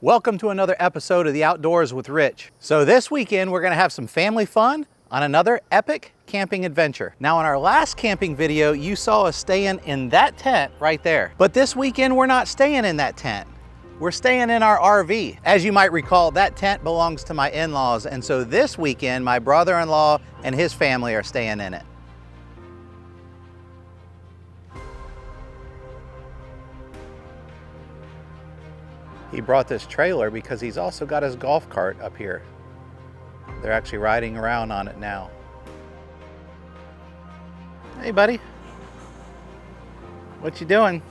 Welcome to another episode of The Outdoors with Rich. So this weekend we're going to have some family fun on another epic camping adventure. Now in our last camping video you saw us staying in that tent right there. But this weekend we're not staying in that tent. We're staying in our RV. As you might recall, that tent belongs to my in-laws, and so this weekend my brother-in-law and his family are staying in it. He brought this trailer because he's also got his golf cart up here. They're actually riding around on it now. Hey buddy, what you doing?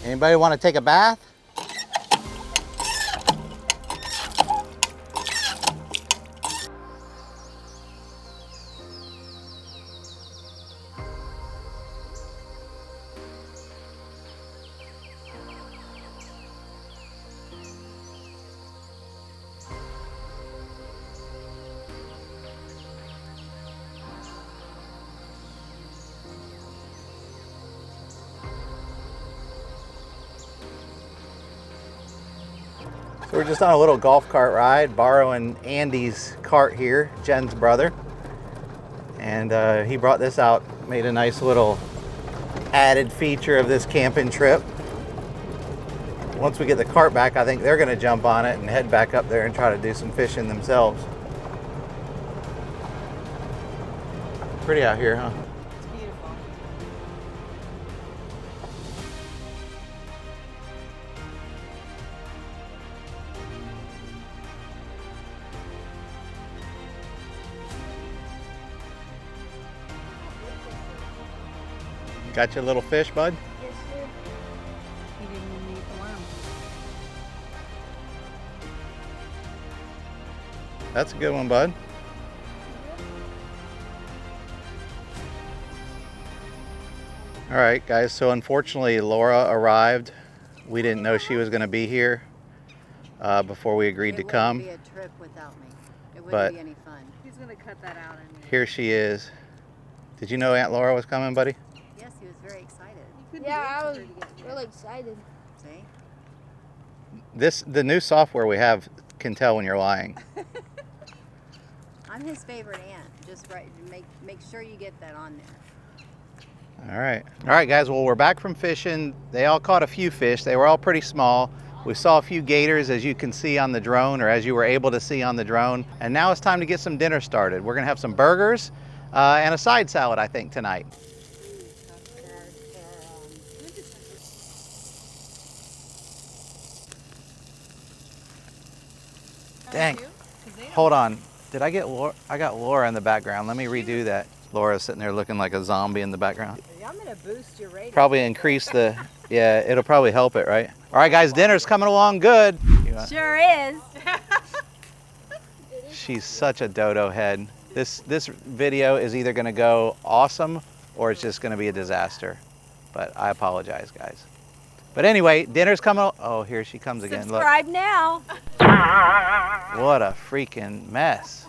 Anybody want to take a bath? So we're just on a little golf cart ride, borrowing Andy's cart here, Jen's brother. And he brought this out, made a nice little added feature of this camping trip. Once we get the cart back, I think they're gonna jump on it and head back up there and try to do some fishing themselves. Pretty out here, huh? It's beautiful. Got your little fish, bud? Yes, sir. He didn't even eat the worm. That's a good one, bud. All right, guys, so unfortunately Laura arrived. We didn't know she was gonna be here before we agreed to come. It wouldn't be a trip without me. It wouldn't But- be any fun. He's gonna cut that out. I mean, Here she is. Did you know Aunt Laura was coming, buddy? Yes, he was very excited. Yeah, I was really excited. See? The new software we have can tell when you're lying. I'm his favorite aunt. Just right, make sure you get that on there. All right, guys. Well, we're back from fishing. They all caught a few fish. They were all pretty small. We saw a few gators, as you can see on the drone, or as you were able to see on the drone. And now it's time to get some dinner started. We're gonna have some burgers and a side salad, I think, tonight. Dang. Hold on. Did I get Laura? I got Laura in the background. Let me redo that. Laura's sitting there looking like a zombie in the background. I'm gonna boost your rating. Probably increase the, yeah, it'll probably help it, right? All right, guys, dinner's coming along good. Sure is. She's such a dodo head. This video is either gonna go awesome or it's just gonna be a disaster. But I apologize, guys. But anyway, dinner's coming. Oh, here she comes again. Look, Subscribe now. what a freaking mess.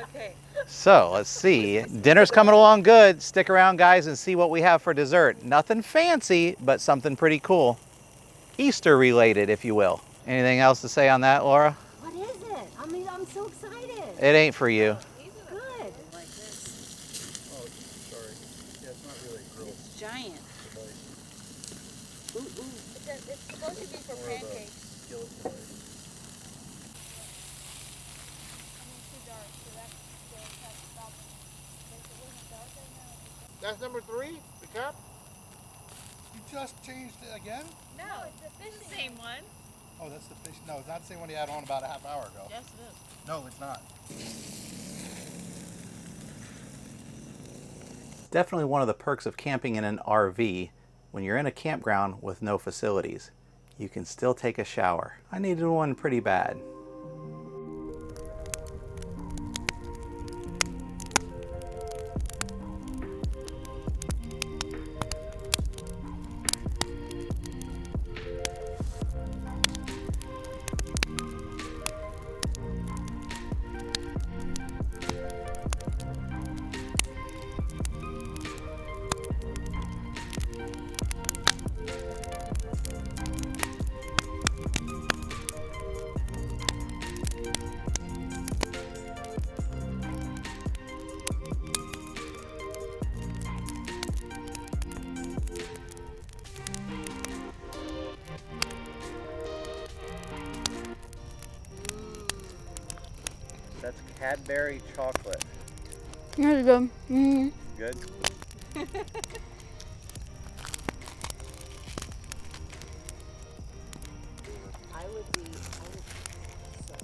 Okay. So let's see. Dinner's coming along good. Stick around, guys, and see what we have for dessert. Nothing fancy, but something pretty cool. Easter related, if you will. Anything else to say on that, Laura? What is it? I mean, I'm so excited. It ain't for you. Good. Like this. Oh, sorry. Yeah, it's not really a grill It's giant. device. It's supposed to be for More of a pancakes. skillet device. That's number 3, the cup? You just changed it again? No, it's the same one. Oh, that's the fish. No, it's not the same one you had on about a half hour ago. Yes, it is. No, it's not. Definitely one of the perks of camping in an RV. When you're in a campground with no facilities, you can still take a shower. I needed one pretty bad. That's Cadbury chocolate. There you go. Good? I would be so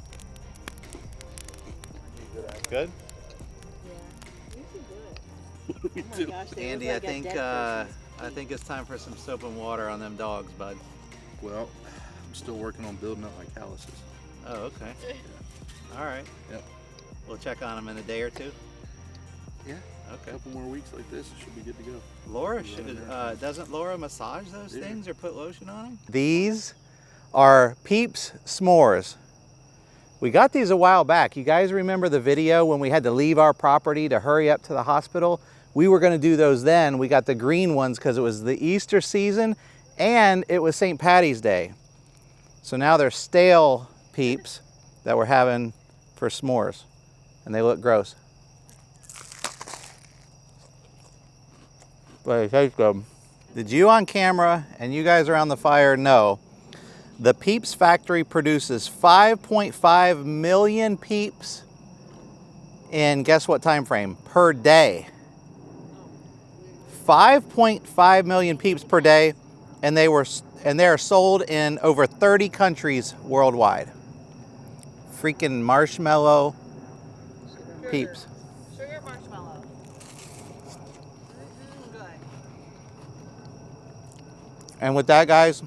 Good? yeah. You should do it. We do. Gosh, they Andy, look I like a think dead I think it's time for some soap and water on them dogs, bud. Well, I'm still working on building up my calluses. Oh, okay. All right. Yep. We'll check on them in a day or two. Yeah. A Okay. couple more weeks like this, it should be good to go. Laura, Be running there. doesn't Laura massage those Yeah. things or put lotion on them? These are Peeps s'mores. We got these a while back. You guys remember the video when we had to leave our property to hurry up to the hospital? We were gonna do those then. We got the green ones because it was the Easter season and it was St. Patty's Day. So now they're stale Peeps that we're having for s'mores, and they look gross. But it tastes good. Did you on camera and you guys around the fire know the Peeps factory produces 5.5 million Peeps in guess what time frame? Per day. 5.5 million Peeps per day, and they are sold in over 30 countries worldwide. Freaking marshmallow Peeps. Sugar marshmallow. Good. And with that, guys,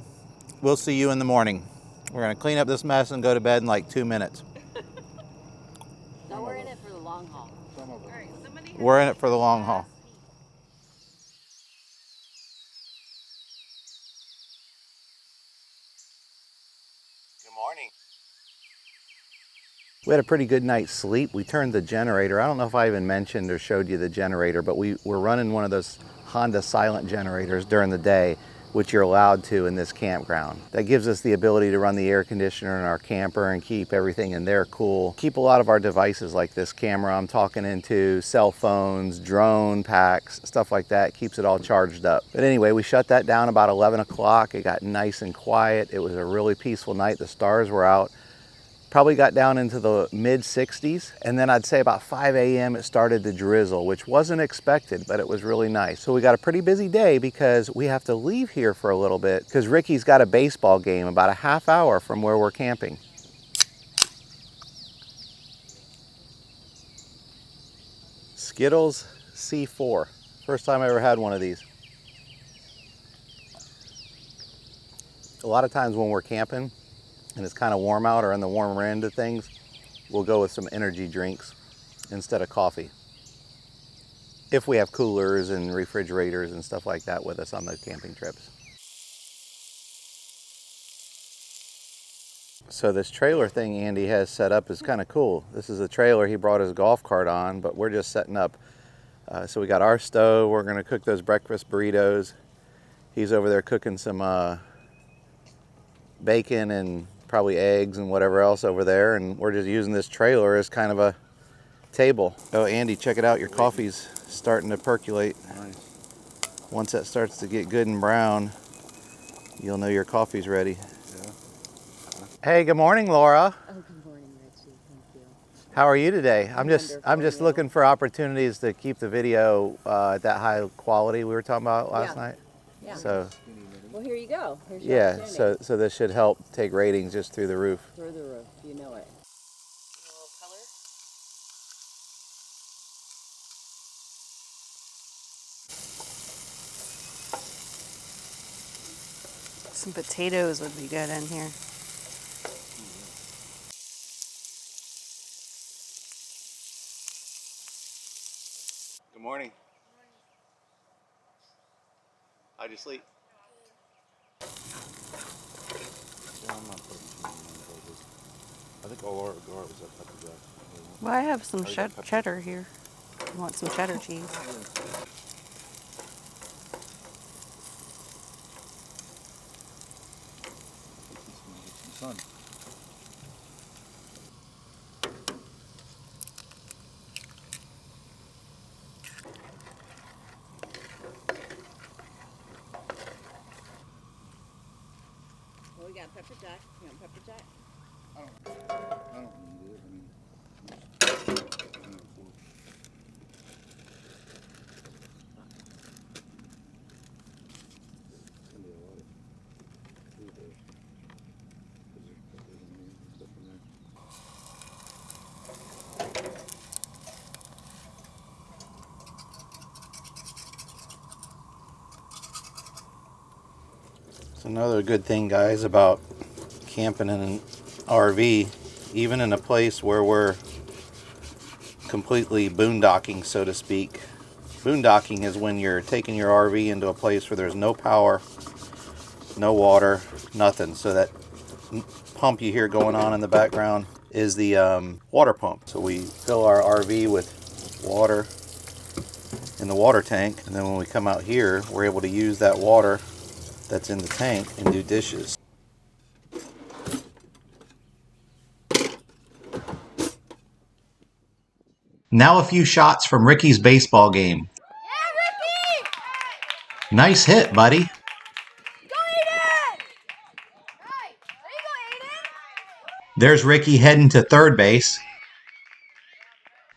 we'll see you in the morning. We're gonna clean up this mess and go to bed in like 2 minutes. No, we're in it for the long haul. Some of them. All right, somebody. We're in it for the long haul. Good morning. We had a pretty good night's sleep. We turned the generator. I don't know if I even mentioned or showed you the generator, but we're running one of those Honda silent generators during the day, which you're allowed to in this campground. That gives us the ability to run the air conditioner in our camper and keep everything in there cool. Keep a lot of our devices like this camera I'm talking into, cell phones, drone packs, stuff like that, keeps it all charged up. But anyway, we shut that down about 11 o'clock. It got nice and quiet. It was a really peaceful night. The stars were out. Probably got down into the mid 60s, and then I'd say about 5 a.m. it started to drizzle, which wasn't expected, but it was really nice. So we got a pretty busy day because we have to leave here for a little bit because Ricky's got a baseball game about a half hour from where we're camping. Skittles C4. First time I ever had one of these. A lot of times when we're camping, and it's kind of warm out or in the warmer end of things, we'll go with some energy drinks instead of coffee. If we have coolers and refrigerators and stuff like that with us on the camping trips. So this trailer thing Andy has set up is kind of cool. This is a trailer he brought his golf cart on, but we're just setting up. So we got our stove, we're gonna cook those breakfast burritos. He's over there cooking some bacon and probably eggs and whatever else over there, and we're just using this trailer as kind of a table. Oh, Andy, check it out. Your coffee's starting to percolate. Nice. Once that starts to get good and brown, you'll know your coffee's ready. Yeah. Hey, good morning, Laura. Oh, good morning, Richie. Thank you. How are you today? I'm just Wonderful, looking for opportunities to keep the video at that high quality we were talking about last Yeah. night. Yeah. So Well, here you go. Here's your yeah, opportunity. so this should help take ratings just through the roof. Through the roof, you know it. Some potatoes would be good in here. Good morning. How'd you sleep? I think all our gar was up to that. Well, I have some cheddar here. You want some cheddar cheese? Sun. Well, we got pepper jack. You want pepper jack? I don't need it. I mean, it's gonna be a lot of food there. 'Cause there's peppers and onions and stuff in there. It's another good thing, guys, about camping in an RV, even in a place where we're completely boondocking, so to speak. Boondocking is when you're taking your RV into a place where there's no power, no water, nothing. So that pump you hear going on in the background is the water pump. So we fill our RV with water in the water tank, and then when we come out here, we're able to use that water that's in the tank and do dishes. Now a few shots from Ricky's baseball game. Yeah, Ricky! Nice hit, buddy. Go Aiden! Right. There you go, Aiden! There's Ricky heading to third base.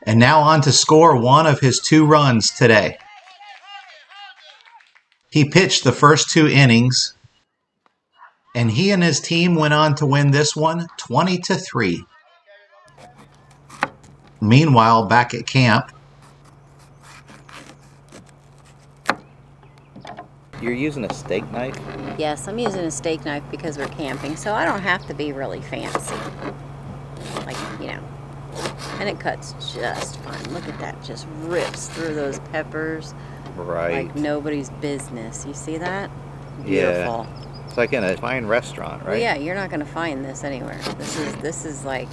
And now on to score one of his 2 runs today. He pitched the first 2 innings, and he and his team went on to win this one 20-3. Meanwhile, back at camp, you're using a steak knife? Yes, I'm using a steak knife because we're camping, so I don't have to be really fancy. Like, you know. And it cuts just fine. Look at that. Just rips through those peppers. Right. Like nobody's business. You see that? Yeah. Beautiful. It's like in a fine restaurant, right? Well, yeah, you're not going to find this anywhere. This is like,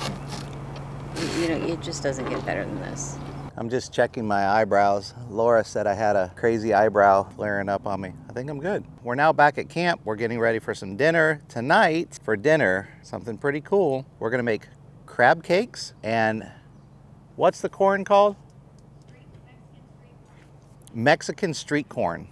you know, it just doesn't get better than this. I'm just checking my eyebrows. Laura said I had a crazy eyebrow flaring up on me. I think I'm good. We're now back at camp. We're getting ready for some dinner. Tonight, for dinner, something pretty cool. We're gonna make crab cakes and what's the corn called? Mexican street corn.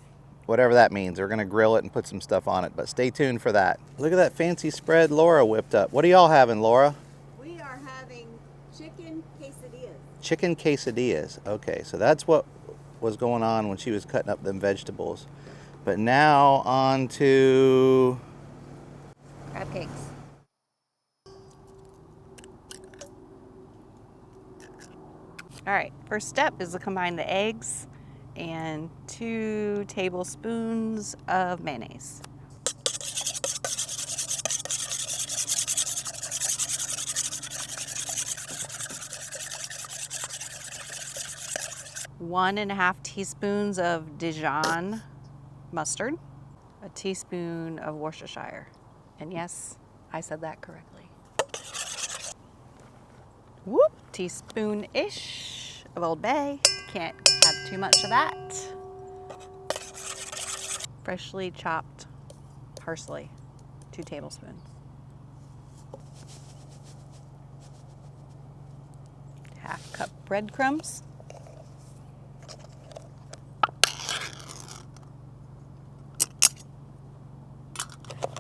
Whatever that means. We're gonna grill it and put some stuff on it, but stay tuned for that. Look at that fancy spread Laura whipped up. What are y'all having, Laura? We are having chicken quesadillas. Chicken quesadillas. Okay, so that's what was going on when she was cutting up them vegetables. But now on to Crab cakes. All right, first step is to combine the eggs and 2 tablespoons of mayonnaise. One and a half teaspoons of Dijon mustard, a teaspoon of Worcestershire. And yes, I said that correctly. Whoop, teaspoon-ish of Old Bay. Can't have too much of that. Freshly chopped parsley, 2 tablespoons. Half cup breadcrumbs.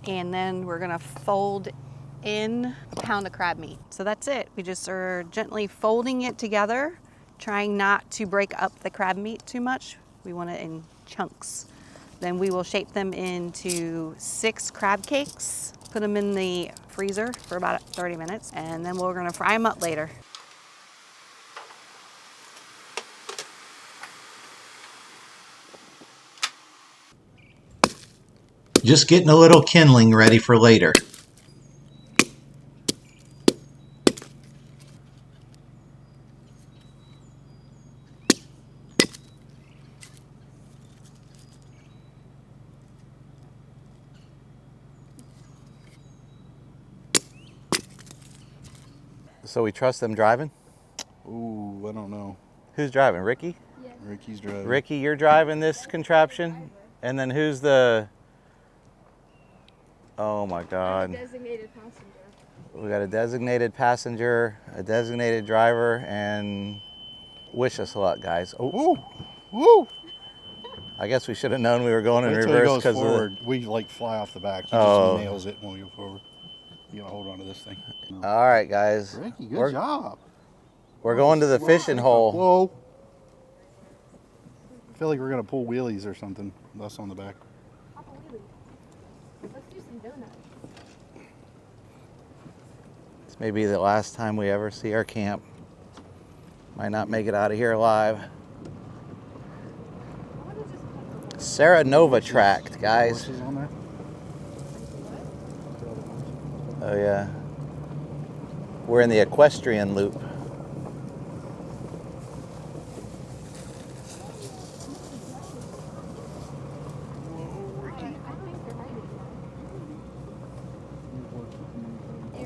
And then we're gonna fold in a pound of crab meat. So that's it. We just are gently folding it together, trying not to break up the crab meat too much. We want it in chunks. Then we will shape them into 6 crab cakes, put them in the freezer for about 30 minutes, and then we're gonna fry them up later. Just getting a little kindling ready for later. So we trust them driving? Ooh, I don't know. Who's driving? Ricky? Ricky's driving. Ricky, you're driving this contraption? And then who's the... Oh my God. Designated passenger. We got a designated passenger, a designated driver, and wish us luck, guys. Oh, Woo! Woo! I guess we should have known we were going in Wait till he reverse goes because of the... forward. We like fly off the back. He Oh. just nails it when we go forward. You gotta hold on to this thing. No. All right, guys. Ricky, good We're- job. We're going to the fishing hole. Whoa. I feel like we're gonna pull wheelies or something. Us on the back. Let's do some donuts. This may be the last time we ever see our camp. Might not make it out of here alive. Sarah Nova tracked, guys. Horses on there? Oh yeah. We're in the equestrian loop.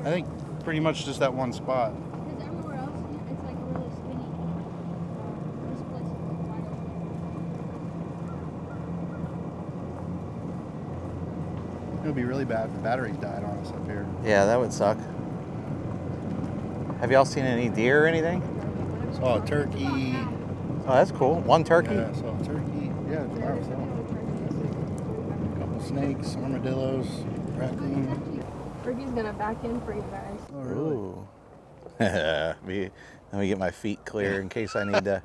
I think pretty much just that one spot. Because everywhere else, it's like really skinny. This place is wide open. It would be really bad if the batteries died on us up here. Yeah, that would suck. Have y'all seen any deer or anything? Saw a turkey. Oh, that's cool. One turkey? Yeah, saw a turkey. Yeah, wow, saw a couple snakes, armadillos, raccoon. Ricky's gonna back in for you guys. Oh, really? Ooh. Let me get my feet clear in case I need to.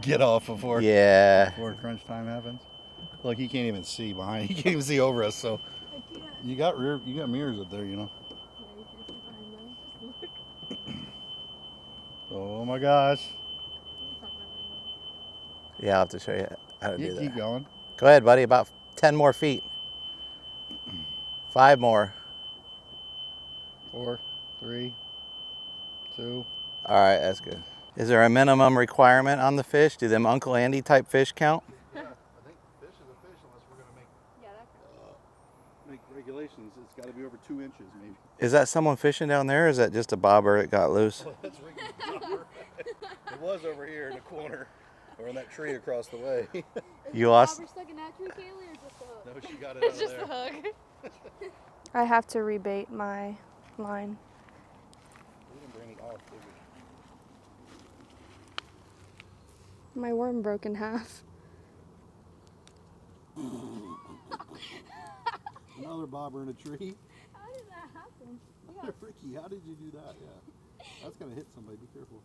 Get off before Yeah. crunch time happens. Look, he can't even see behind. He can't even see over us. So you got mirrors up there, you know. Oh my gosh! Yeah, I'll have to show you how to do You keep that. going. Go ahead, buddy. About 10 more feet. 5 more. 4, 3, 2. All right, that's good. Is there a minimum requirement on the fish? Do them Uncle Andy type fish count? Yeah, I think fish is a fish unless we're gonna make regulations. It's got to be over 2 inches, maybe. Is that someone fishing down there, or is that just a bobber that got loose? That's Ricky's bobber. It was over here in the corner, or in that tree across the way. You lost? We're stuck in that tree, Kaylee, or just the hook? No, she got it out of there. hook. I have to rebait my line. We didn't bring any off, did we? My worm broke in half. Another bobber in a tree. How did that happen? Ricky, how did you do that? Yeah. That's going to hit somebody. Be careful.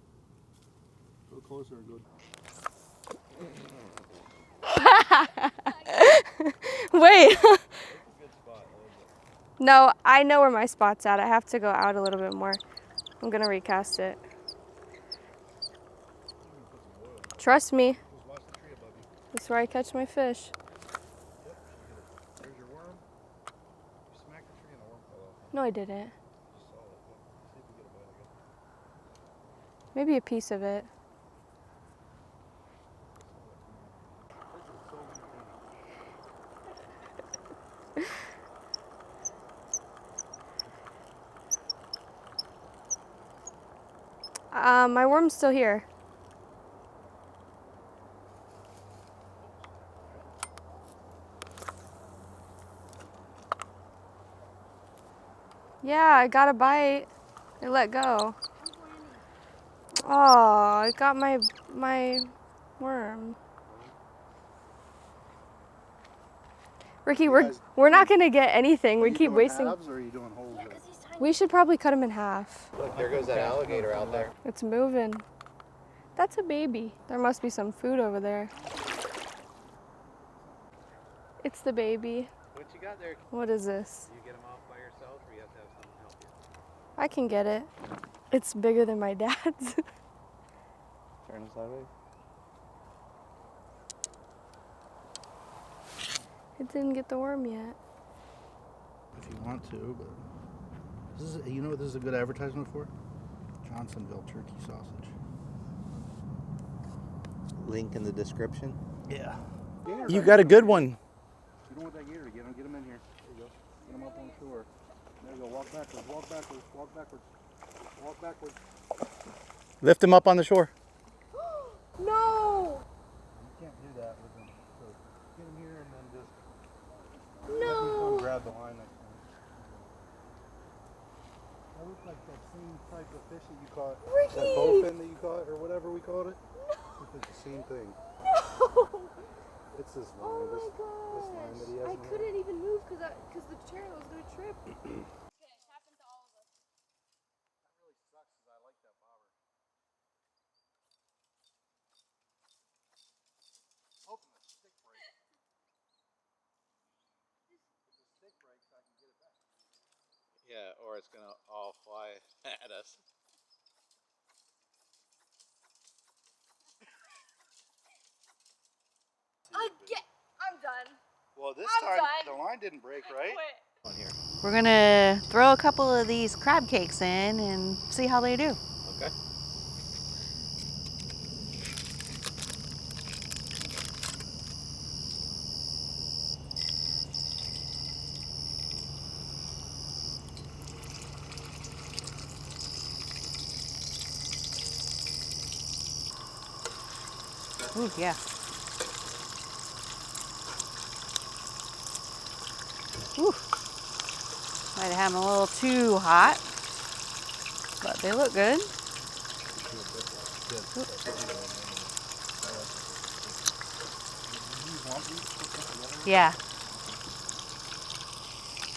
Go closer and go. Wait. No, I know where my spot's at. I have to go out a little bit more. I'm gonna recast it. Trust me. Just watch the tree above you. That's where I catch my fish. There's your worm. You smacked the tree and the worm fell off. No, I didn't. Just saw it. Look, see if we get a bite again. Maybe a piece of it. My worm's still here. Yeah, I got a bite. It let go. Oh, it got my worm. Ricky, we're not gonna get anything. We keep wasting. Halves, or are you doing wholes? We should probably cut them in half. Look, there goes that alligator out there. It's moving. That's a baby. There must be some food over there. It's the baby. What you got there? What is this? You get them off by yourself, or you have to have someone help you? I can get it. It's bigger than my dad's. Turn it sideways. It didn't get the worm yet. If you want to, but this is, you know what this is a good advertisement for? Johnsonville turkey sausage. Link in the description. Yeah. You got a good one. You don't want that gator to get him in here. There you go. Get him up on shore. There you go. Walk backwards, walk backwards, walk backwards, walk backwards. Lift him up on the shore. No! You can't do that with him. So get him here and then just No! let me come grab the line next time. That looks like that same type of fish that you caught. Ricky! That bowfin that you caught or whatever we called it. It's the same thing. No! It's this line. Oh my this gosh! line that he has. I in there. couldn't even move because the chair was gonna trip. Yeah, or it's gonna all fly at us. I'm done. Well, this I'm time done. the line didn't break, right? On here. We're gonna throw a couple of these crab cakes in and see how they do. Okay. Ooh, yeah. Ooh. Might have had them a little too hot, but they look good. Yeah.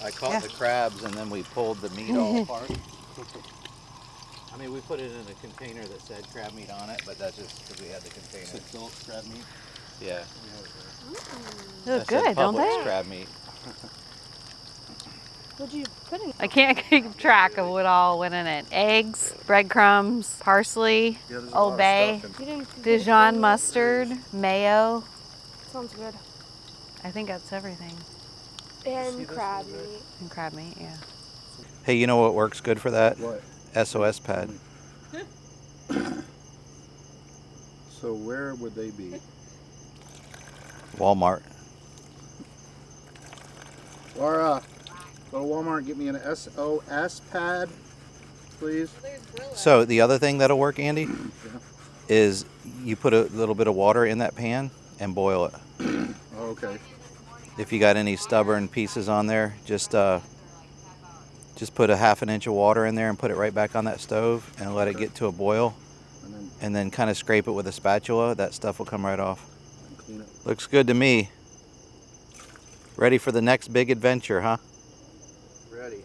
I caught Yeah. the crabs and then we pulled the meat all apart. I mean, we put it in a container that said crab meat on it, but that's just because we had the container. Phillips crab meat. Yeah. They look That said good, don't Publix they? crab meat. What'd you put in? I can't keep track of what all went in it. Eggs, breadcrumbs, parsley, Yeah, there's a Old lot Bay, of stuff in You didn't. Dijon mustard, mayo. Sounds good. I think that's everything. And crab meat. And crab meat, yeah. Hey, you know what works good for that? What? SOS pad. So where would they be? Walmart. Laura, go to Walmart and get me an SOS pad, please. So the other thing that'll work, Andy, is you put a little bit of water in that pan and boil it. Oh, okay. If you got any stubborn pieces on there, just put a ½ inch of water in there and put it right back on that stove and let it get to a boil, and then kind of scrape it with a spatula. That stuff will come right off. Clean it. Looks good to me. Ready for the next big adventure, huh? Ready.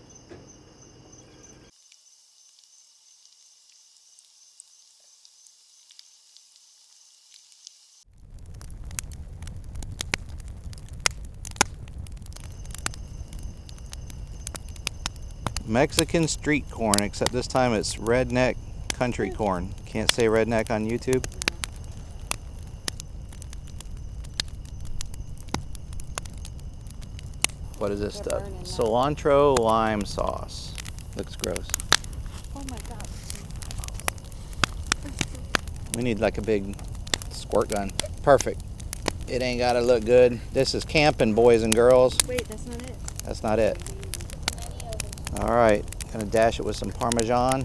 Mexican street corn, except this time it's redneck country corn. Can't say redneck on YouTube. What is this stuff? Cilantro lime sauce. Looks gross. Oh my God. We need like a big squirt gun. Perfect. It ain't gotta look good. This is camping, boys and girls. Wait, that's not it. That's not it. All right, gonna dash it with some Parmesan.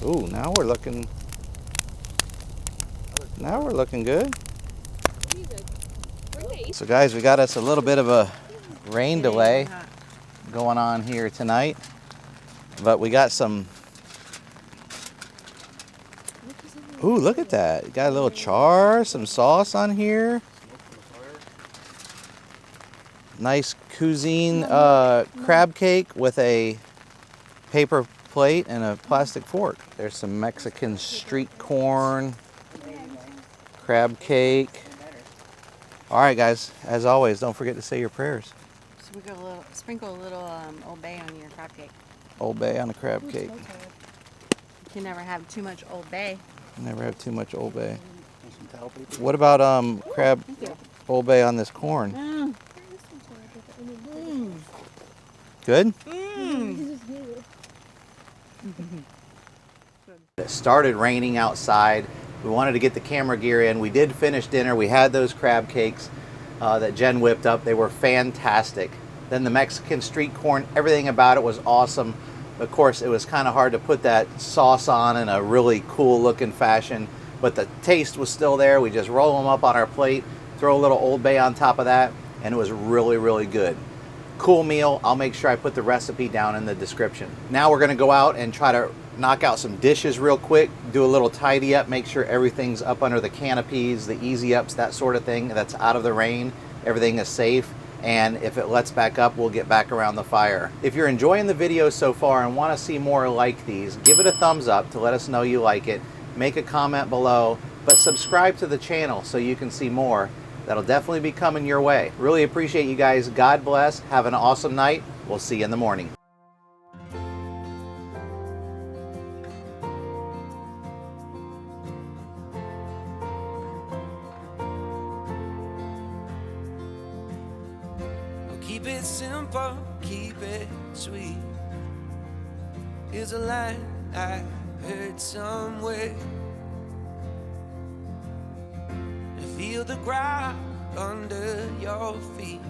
Ooh, now we're looking good. So guys, we got us a little bit of a rain delay going on here tonight, but we got some. Ooh, look at that. Got a little char, some sauce on here. Nice cuisine crab cake with a paper plate and a plastic fork. There's some Mexican street corn, crab cake. All right, guys, as always, don't forget to say your prayers. Sprinkle a little Old Bay on your crab cake. Old Bay on a crab cake. You can never have too much Old Bay. Never have too much Old Bay. Want some towel paper? What about crab? Old Bay on this corn. Good? It started raining outside. We wanted to get the camera gear in. We did finish dinner. We had those crab cakes that Jen whipped up. They were fantastic. Then the Mexican street corn, everything about it was awesome. Of course, it was kind of hard to put that sauce on in a really cool looking fashion, but the taste was still there. We just roll them up on our plate, throw a little Old Bay on top of that, and it was really, really good. Cool meal. I'll make sure I put the recipe down in the description. Now we're gonna go out and try to knock out some dishes real quick, do a little tidy up, make sure everything's up under the canopies, the easy ups, that sort of thing, that's out of the rain. Everything is safe. And if it lets back up, we'll get back around the fire. If you're enjoying the video so far and want to see more like these, give it a thumbs up to let us know you like it. Make a comment below, but subscribe to the channel so you can see more. That'll definitely be coming your way. Really appreciate you guys. God bless. Have an awesome night. We'll see you in the morning. Keep it simple, keep it sweet. Here's a line I heard somewhere. Feel the ground under your feet.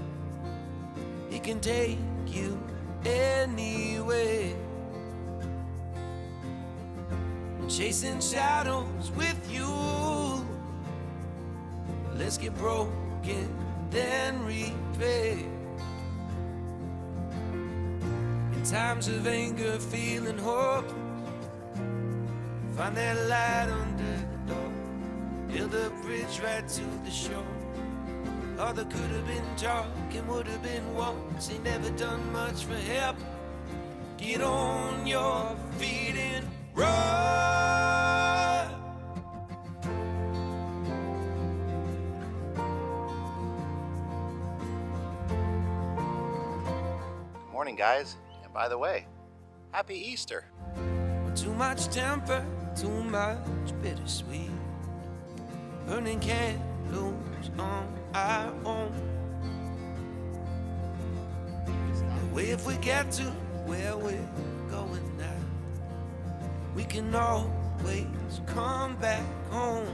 It can take you anywhere. Chasing shadows with you. Let's get broken, then repair. In times of anger, feeling hopeless, find that light under the door. Build a bridge right to the shore. All that could have been talking would have been once. Ain't never done much for help. Get on your feet and run. Morning, guys. And by the way, happy Easter. Too much temper, too much bittersweet. Burning candles on our own. Way if we get to where we're going now, we can always come back home.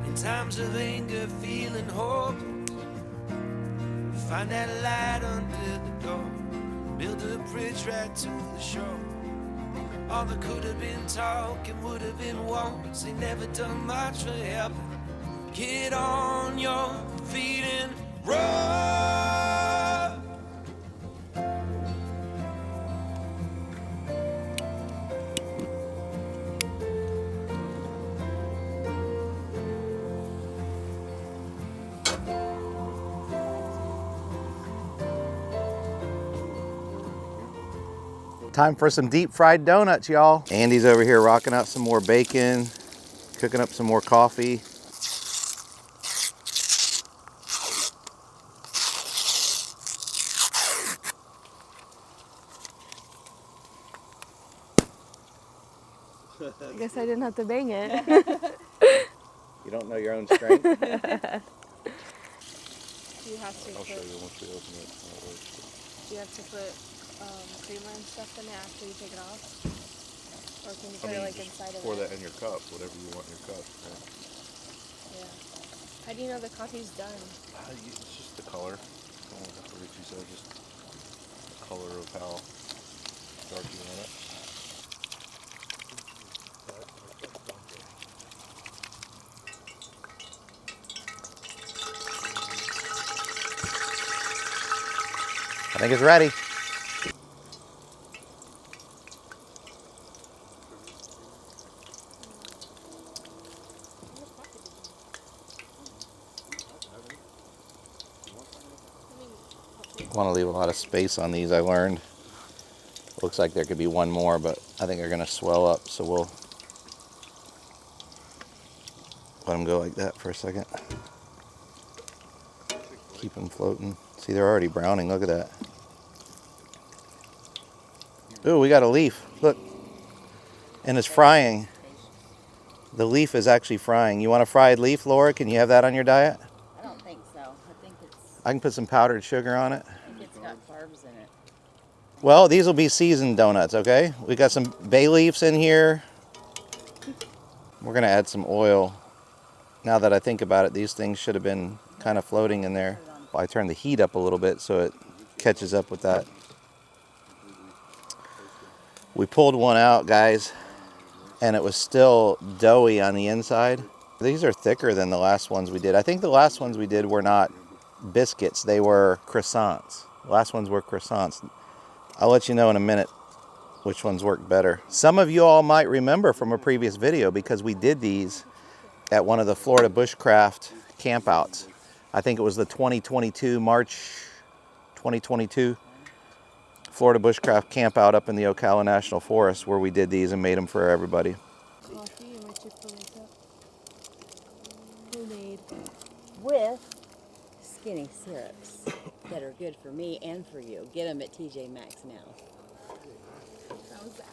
In times of anger, feeling hope, find that light under the door. Build a bridge right to the shore. All that could have been talking would have been once. Ain't never done much for help. Get on your feet and run. Time for some deep fried donuts, y'all. Andy's over here rocking out some more bacon, cooking up some more coffee. I guess I didn't have to bang it. You don't know your own strength? You have to I'll show put, you once we open it. How it works. you have to put creamer and stuff in it after you take it off? Or can you put it like just inside of pour it? that in your cup, whatever you want in your cup. Right? Yeah. How do you know the coffee's done? It's just the color. Kind of like Richie said, just the color of how dark you want it. I think it's ready. Want to leave a lot of space on these, I learned. Looks like there could be one more, but I think they're going to swell up, so we'll let them go like that for a second. Keep them floating. See, they're already browning. Look at that. Ooh, we got a leaf. Look. And it's frying. The leaf is actually frying. You want a fried leaf, Laura? Can you have that on your diet? I don't think so. I think it's. I can put some powdered sugar on it. I think it's got carbs in it. Well, these will be seasoned donuts, okay? We got some bay leaves in here. We're gonna add some oil. Now that I think about it, these things should have been kind of floating in there. I turned the heat up a little bit so it catches up with that. We pulled one out, guys, and it was still doughy on the inside. These are thicker than the last ones we did. I think the last ones we did were not biscuits, they were croissants. The last ones were croissants. I'll let you know in a minute which ones work better. Some of you all might remember from a previous video because we did these at one of the Florida bushcraft campouts. I think it was the 2022, March 2022 Florida bushcraft campout up in the Ocala National Forest where we did these and made them for everybody. Coffee and my Chick-fil-A cup. Homemade. With skinny syrups that are good for me and for you. Get them at TJ Maxx now. That was the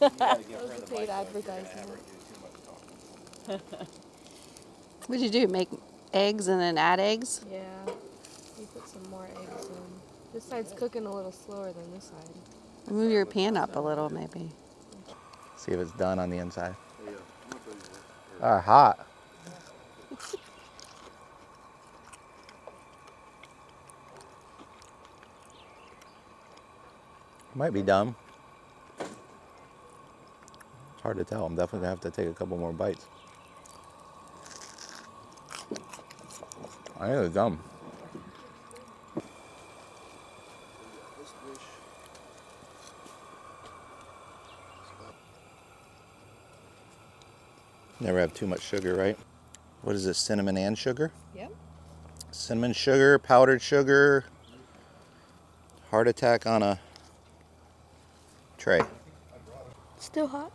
ad. That was the paid advertisement. What'd you do? Make eggs and then add eggs? Yeah. We put some more eggs in. This side's cooking a little slower than this side. Move your pan up a little, maybe. See if it's done on the inside. Ah, hot. Might be dumb. It's hard to tell. I'm definitely gonna have to take a couple more bites. I think it's dumb. Never have too much sugar, right? What is this, cinnamon and sugar? Yep. Cinnamon sugar, powdered sugar. Heart attack on a tray. Still hot?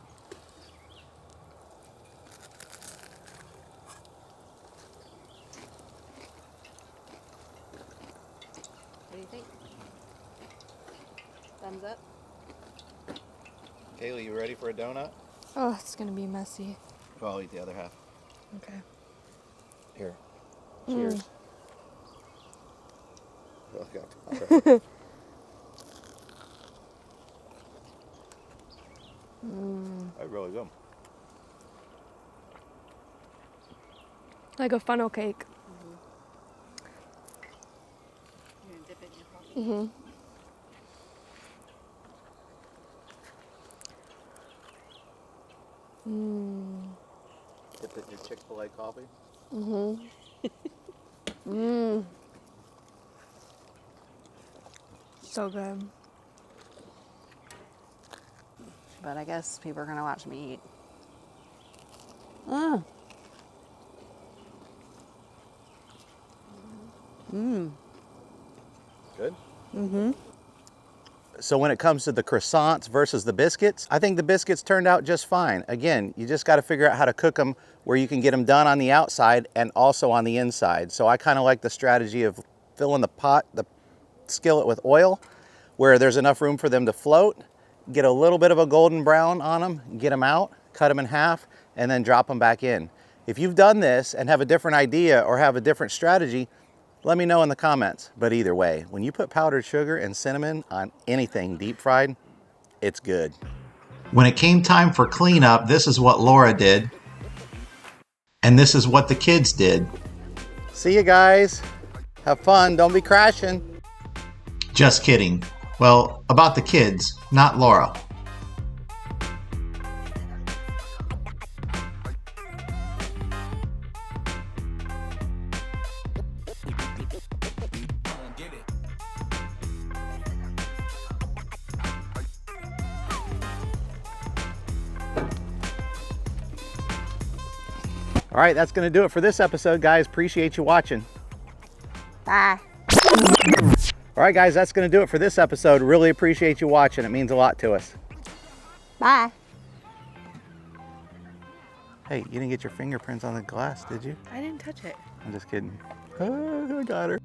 What do you think? Thumbs up? Kaylee, you ready for a donut? Oh, it's gonna be messy. Well, I'll eat the other half. Okay. Here. Cheers. Okay. I really do. Like a funnel cake. You're gonna dip it in your coffee? Dip it in your Chick-fil-A coffee. So good. But I guess people are gonna watch me eat. Good? So when it comes to the croissants versus the biscuits, I think the biscuits turned out just fine. Again, you just got to figure out how to cook them where you can get them done on the outside and also on the inside. So I kind of like the strategy of filling the skillet with oil where there's enough room for them to float, get a little bit of a golden brown on them, get them out, cut them in half, and then drop them back in. If you've done this and have a different idea or have a different strategy, let me know in the comments. But either way, when you put powdered sugar and cinnamon on anything deep fried, it's good. When it came time for cleanup, this is what Laura did. And this is what the kids did. See you guys. Have fun. Don't be crashing. Just kidding. Well, about the kids, not Laura. All right, that's going to do it for this episode, guys. Appreciate you watching. Bye. All right, guys, that's going to do it for this episode. Really appreciate you watching. It means a lot to us. Bye. Hey, you didn't get your fingerprints on the glass, did you? I didn't touch it. I'm just kidding. Oh, I got her.